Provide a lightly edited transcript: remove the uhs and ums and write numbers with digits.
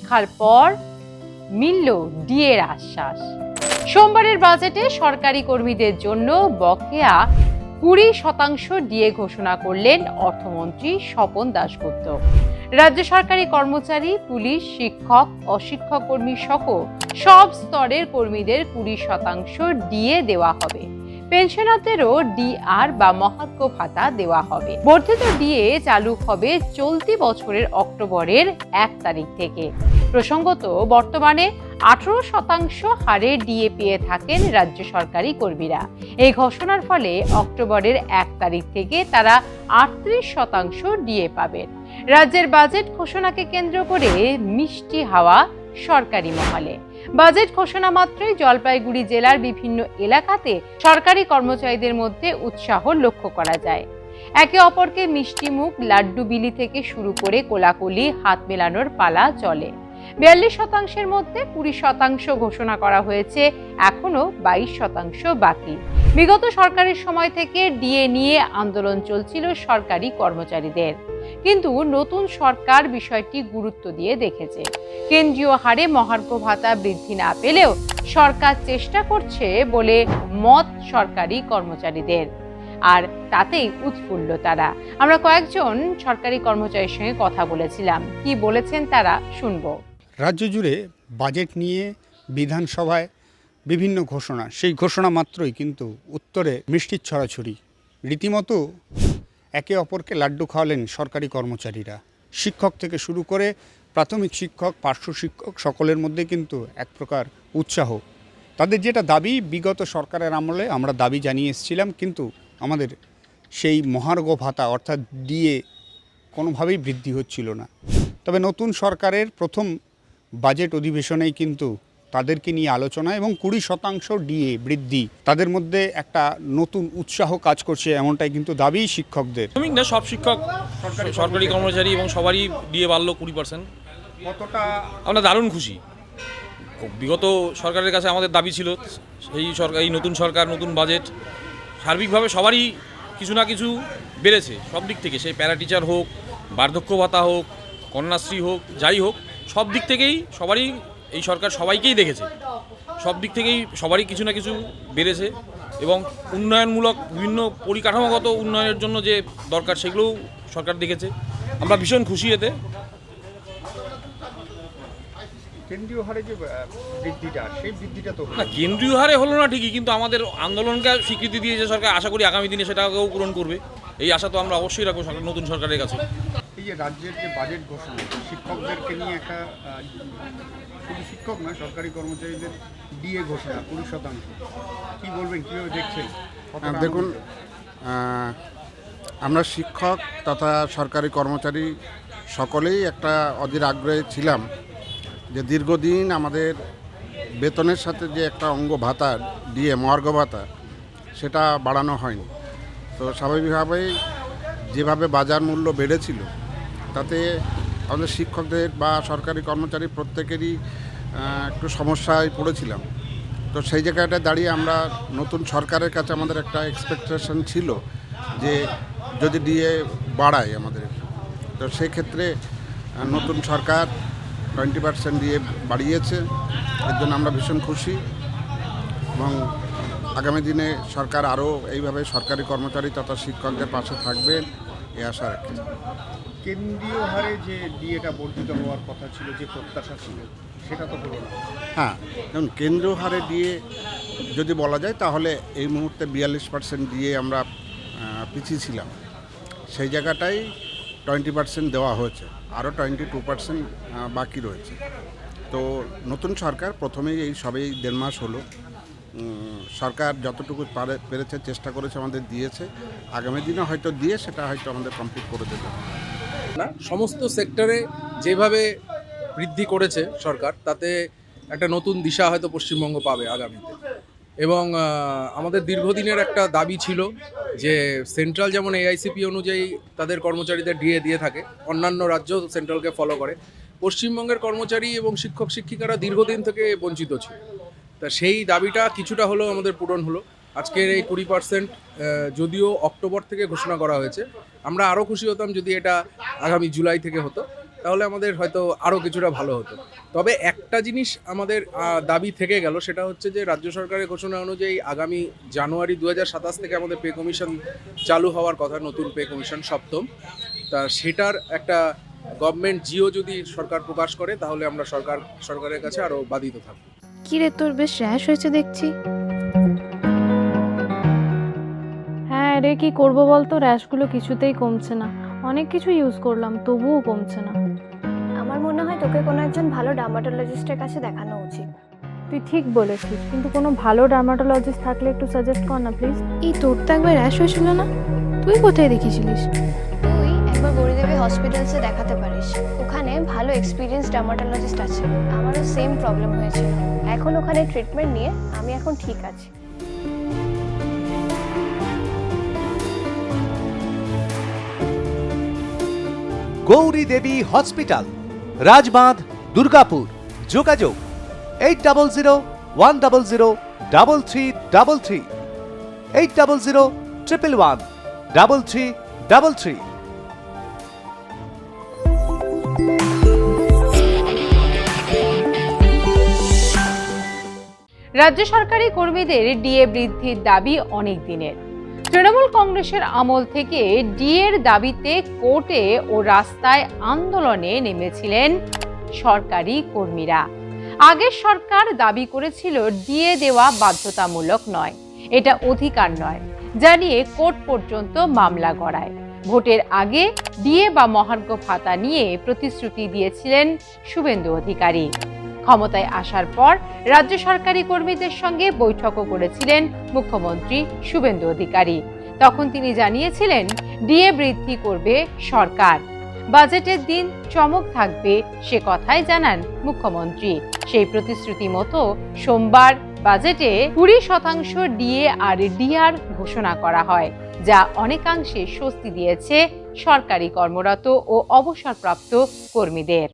পরীক্ষার পর মিলল ডিএর আশ্বাস। সোমবারের বাজেটে সরকারি কর্মীদের জন্য বকেয়া 20% ডিএ ঘোষণা করলেন অর্থমন্ত্রী স্বপন দাশগুপ্ত। রাজ্য সরকারি কর্মচারী, পুলিশ, শিক্ষক, অশিক্ষক কর্মী সহ সব স্তরের কর্মীদের 20% ডিএ দেওয়া হবে। পেনশনারদেরও ডিআর বা মহার্ঘ ভাতা দেওয়া হবে। বর্ধিত ডিএ চালু হবে চলতি বছরের অক্টোবরের 1 তারিখ থেকে। প্রসঙ্গত, বর্তমানে 18% হারে ডিএ পেয়ে থাকেন রাজ্য সরকারি কর্মীরা। এই ঘোষণার ফলে অক্টোবরের 1 তারিখ থেকে তারা 38% ডিএ পাবেন। রাজ্যের বাজেট ঘোষণাকে কেন্দ্র করে মিষ্টি হাওয়া সরকারি মহলে। বাজেট ঘোষণা মাত্রই জলপাইগুড়ি জেলার বিভিন্ন এলাকাতে সরকারি কর্মচারীদের মধ্যে উৎসাহ লক্ষ্য করা যায়। একে অপরকে মিষ্টি মুখ, লাড্ডু বিলি থেকে শুরু করে কোলাকুলি, হাত মেলানোর পালা চলে। 42%-এর মধ্যে 20% ঘোষণা করা হয়েছে, এখনো 22% বাকি। বিগত সরকারের সময় থেকে ডিএ নিয়ে আন্দোলন চলছিল সরকারি কর্মচারীদের, কিন্তু নতুন সরকার বিষয়টি গুরুত্ব দিয়ে দেখেছে। কেন্দ্রীয় হারে মহার্ঘ ভাতা বৃদ্ধি না পেলেও সরকার চেষ্টা করছে বলে মত সরকারি কর্মচারীদের, আর তাতেই উৎফুল্ল তারা। আমরা কয়েকজন সরকারি কর্মচারীর সঙ্গে কথা বলেছিলাম, কি বলেছেন তারা শুনবো। রাজ্য জুড়ে বাজেট নিয়ে বিধানসভায় বিভিন্ন ঘোষণা, সেই ঘোষণা মাত্রই কিন্তু উত্তরে মিষ্টির ছড়াছড়ি। রীতিমতো একে অপরকে লাড্ডু খাওয়ালেন সরকারি কর্মচারীরা। শিক্ষক থেকে শুরু করে প্রাথমিক শিক্ষক, পার্শ্ব শিক্ষক, সকলের মধ্যে কিন্তু এক প্রকার উৎসাহ। তাদের যেটা দাবি, বিগত সরকারের আমলে আমরা দাবি জানিয়ে এসেছিলাম, কিন্তু আমাদের সেই মহার্ঘ ভাতা অর্থাৎ ডিএ কোনোভাবেই বৃদ্ধি হচ্ছিল না। তবে নতুন সরকারের প্রথম বাজেট অধিবেশনেই কিন্তু তাদেরকে নিয়ে আলোচনা এবং 20% ডিএ বৃদ্ধি, তাদের মধ্যে একটা নতুন উৎসাহ কাজ করছে, এমনটাই কিন্তু দাবি শিক্ষকদের। না, সব শিক্ষক, সরকারি কর্মচারী এবং সবারই ডিএ বাড়লো 20%। কতটা আমরা দারুণ খুশি। বিগত সরকারের কাছে আমাদের দাবি ছিল সেই সরকার, এই নতুন সরকার, নতুন বাজেট, সার্বিকভাবে সবারই কিছু না কিছু বেড়েছে সব দিক থেকে। সেই প্যারা টিচার হোক, বার্ধক্য ভাতা হোক, কন্যাশ্রী হোক, যাই হোক, সব দিক থেকেই সবারই, এই সরকার সবাইকেই দেখেছে, সব দিক থেকেই সবারই কিছু না কিছু বেড়েছে। এবং উন্নয়নমূলক বিভিন্ন পরিকাঠামোগত উন্নয়নের জন্য যে দরকার সেগুলোও সরকার দেখেছে। আমরা ভীষণ খুশি এতে। কেন্দ্রীয় হারে যে বৃদ্ধিটা, সেই বৃদ্ধিটা তো না, কেন্দ্রীয় হারে হলো না ঠিকই, কিন্তু আমাদের আন্দোলনকে স্বীকৃতি দিয়েছে সরকার। আশা করি আগামী দিনে সেটাকেও পূরণ করবে, এই আশা তো আমরা অবশ্যই রাখবো নতুন সরকারের কাছে। এই যে রাজ্যের যে বাজেট ঘোষণা, শিক্ষকদেরকে নিয়ে একটা, শুধু শিক্ষক নয়, সরকারি কর্মচারীদের ডিএ ঘোষণা 20%, কী বলবেন, কীভাবে দেখছেন? দেখুন, আমরা শিক্ষক তথা সরকারি কর্মচারী সকলেই একটা অধীর আগ্রহে ছিলাম যে দীর্ঘদিন আমাদের বেতনের সাথে যে একটা অঙ্গ ভাতা ডিএ, মহার্ঘ ভাতা, সেটা বাড়ানো হয়নি। তো স্বাভাবিকভাবেই যেভাবে বাজার মূল্য বেড়েছিল, তাতে আমাদের শিক্ষকদের বা সরকারি কর্মচারী প্রত্যেকেরই একটু সমস্যায় পড়েছিলাম। তো সেই জায়গাটা দাঁড়িয়ে আমরা নতুন সরকারের কাছে আমাদের একটা এক্সপেকটেশন ছিল যে যদি ডিএ বাড়ায় আমাদের, তো সেক্ষেত্রে নতুন সরকার 20% ডিএ বাড়িয়েছে। এর জন্য আমরা ভীষণ খুশি এবং আগামী দিনে সরকার আরও এইভাবে সরকারি কর্মচারী তথা শিক্ষকদের পাশে থাকবেন, এ আশা রাখি। কেন্দ্রীয় হারে যে ডিএটা বর্ধিত হওয়ার কথা ছিল, যে প্রত্যাশা ছিল, সেটা তো হলো না। হ্যাঁ, যেমন কেন্দ্রীয় হারে ডিএ যদি বলা যায়, তাহলে এই মুহূর্তে 42% ডিএ আমরা পিছিয়ে ছিলাম। সেই জায়গাটাই 20% দেওয়া হয়েছে, আরও 22% বাকি রয়েছে। তো নতুন সরকার প্রথমেই এই সবেই 1.5 মাস হলো, সরকার যতটুকু পেরেছে চেষ্টা করেছে, আমাদের দিয়েছে। আগামী দিনে হয়তো দিয়ে সেটা হয়তো আমাদের কমপ্লিট করে দেবে না। সমস্ত সেক্টরে যেভাবে বৃদ্ধি করেছে সরকার, তাতে একটা নতুন দিশা হয়তো পশ্চিমবঙ্গ পাবে আগামীতে। এবং আমাদের দীর্ঘদিনের একটা দাবি ছিল যে সেন্ট্রাল যেমন এআইসিপি অনুযায়ী তাদের কর্মচারীদের ডিএ দিয়ে থাকে, অন্যান্য রাজ্য সেন্ট্রালকে ফলো করে, পশ্চিমবঙ্গের কর্মচারী এবং শিক্ষক শিক্ষিকারা দীর্ঘদিন থেকে বঞ্চিত ছিল। তা সেই দাবিটা কিছুটা হলেও আমাদের পূরণ হলো। আজকের এই 20% যদিও অক্টোবর থেকে ঘোষণা করা হয়েছে, আমরা আরও খুশি হতাম যদি এটা আগামী জুলাই থেকে হতো, তাহলে আমাদের হয়তো আরও কিছুটা ভালো হতো। তবে একটা জিনিস আমাদের দাবি থেকে গেল, সেটা হচ্ছে যে রাজ্য সরকারের ঘোষণা অনুযায়ী আগামী জানুয়ারি 2027 থেকে আমাদের পে কমিশন চালু হওয়ার কথা, নতুন পে কমিশন 7ম। তা সেটার একটা গভর্নমেন্ট জিও যদি সরকার প্রকাশ করে তাহলে আমরা সরকারের কাছে আরও বাধিত থাকব। কি রে, তোর বেশ র্যাশ হয়েছে দেখছি। হ্যাঁ রে, কি করবো বলতো, র্যাশগুলো কিছুতেই কমছে না। অনেক কিছু ইউজ করলাম তবুও কমছে না। আমার মনে হয় তোকে কোনো একজন ভালো ডার্মাটোলজিস্টের কাছে দেখানো উচিত। তুই ঠিক বলেছিস, কিন্তু কোনো ভালো ডার্মাটোলজিস্ট থাকলে একটু সাজেস্ট কর না প্লিজ। এই তোর তো একবার র্যাশ হয়েছিল না? তুই কোথায় দেখিয়েছিলিস? তুই একবার গৌরীদেবী হসপিটালসে দেখাতে পারিস, ওখানে ভালো এক্সপিরিয়েন্স ডার্মাটোলজিস্ট আছে। আমারও সেম প্রবলেম হয়েছিল, এখন ওখানে ট্রিটমেন্ট নিয়ে আমি এখন ঠিক আছি। গৌরী দেবী হসপিটাল, রাজবাঁধ, দুর্গাপুর। যোগাযোগ 8001003333, 8011113333। রাজ্য সরকারি কর্মীদের ডিএ বৃদ্ধির দাবি অনেক দিনের। তৃণমূল কংগ্রেসের আমল থেকে ডিএর দাবিতে কোর্টে ও রাস্তায় আন্দোলনে নেমেছিলেন সরকারি কর্মীরা। আগের সরকার দাবি করেছিল ডিএ দেওয়া বাধ্যতামূলক নয়, এটা অধিকার নয়, জানিয়ে কোর্ট পর্যন্ত মামলা গড়ায়। ভোটের আগে ডিএ বা মহার্ঘ ভাতা নিয়ে প্রতিশ্রুতি দিয়েছিলেন শুভেন্দু অধিকারী। ক্ষমতায় আসার পর রাজ্য সরকারি কর্মীদের সঙ্গে বৈঠকও করেছিলেন মুখ্যমন্ত্রী শুভেন্দু অধিকারী। তখন তিনি জানিয়েছিলেন ডিএ বৃদ্ধি করবে সরকার, বাজেটের দিন চমক থাকবে, সে কথাই জানান মুখ্যমন্ত্রী। সেই প্রতিশ্রুতি মতো সোমবার বাজেটে 20% ডিএ আর ডিআর ঘোষণা করা হয়, যা অনেকাংশে স্বস্তি দিয়েছে সরকারি কর্মরত ও অবসরপ্রাপ্ত কর্মীদের।